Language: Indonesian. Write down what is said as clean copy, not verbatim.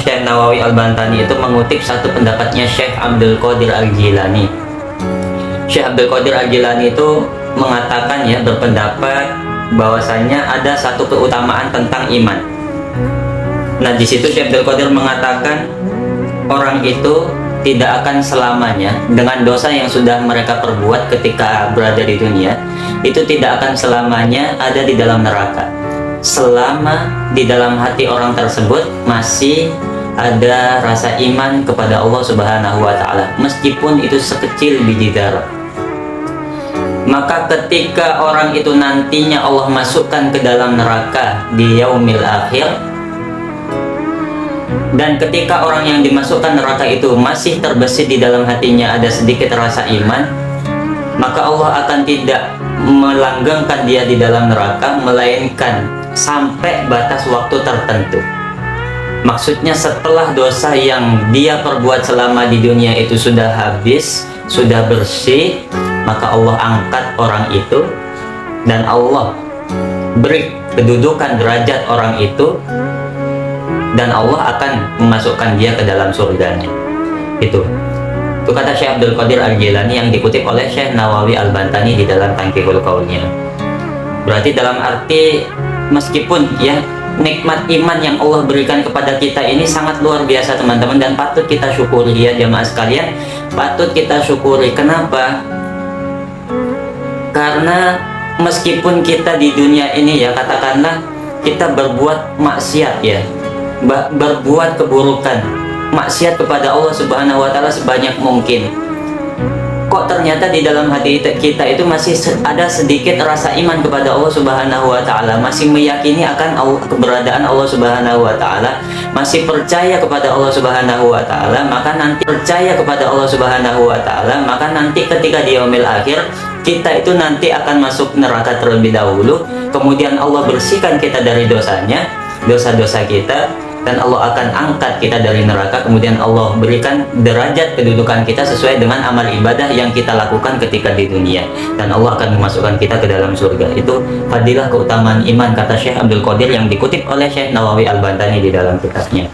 Syekh Nawawi Al-Bantani itu mengutip satu pendapatnya Syekh Abdul Qadir Al-Jilani. Syekh Abdul Qadir Al-Jilani itu mengatakan, ya, berpendapat bahwasanya ada satu keutamaan tentang iman. Nah, di situ Syekh Abdul Qadir mengatakan orang itu tidak akan selamanya dengan dosa yang sudah mereka perbuat ketika berada di dunia, itu tidak akan selamanya ada di dalam neraka selama di dalam hati orang tersebut masih ada rasa iman kepada Allah Subhanahu wa Ta'ala, meskipun itu sekecil biji zarah. Maka ketika orang itu nantinya Allah masukkan ke dalam neraka di yaumil akhir, dan ketika orang yang dimasukkan neraka itu masih terbesit di dalam hatinya ada sedikit rasa iman, maka Allah akan tidak melanggengkan dia di dalam neraka, melainkan sampai batas waktu tertentu. Maksudnya setelah dosa yang dia perbuat selama di dunia itu sudah habis, sudah bersih, maka Allah angkat orang itu dan Allah beri kedudukan derajat orang itu, dan Allah akan memasukkan dia ke dalam surganya. Itu kata Syekh Abdul Qadir Al-Jilani yang dikutip oleh Syekh Nawawi Al-Bantani di dalam Tanqihul Qaulnya. Berarti dalam arti meskipun, ya, nikmat iman yang Allah berikan kepada kita ini sangat luar biasa, teman-teman, dan patut kita syukuri, ya jamaah sekalian, patut kita syukuri. Kenapa? Karena meskipun kita di dunia ini, ya, katakanlah kita berbuat maksiat, ya, berbuat keburukan, maksiat kepada Allah Subhanahu wa Ta'ala sebanyak mungkin, kok ternyata di dalam hati kita itu masih ada sedikit rasa iman kepada Allah Subhanahu wa Ta'ala, masih meyakini akan keberadaan Allah Subhanahu wa Ta'ala, masih percaya kepada Allah Subhanahu wa Ta'ala, maka nanti ketika di yaumil akhir kita itu nanti akan masuk neraka terlebih dahulu, kemudian Allah bersihkan kita dari dosa-dosa kita, dan Allah akan angkat kita dari neraka, kemudian Allah berikan derajat kedudukan kita sesuai dengan amal ibadah yang kita lakukan ketika di dunia, dan Allah akan memasukkan kita ke dalam surga. Itu fadilah keutamaan iman, kata Syekh Abdul Qadir yang dikutip oleh Syekh Nawawi Al-Bantani di dalam kitabnya.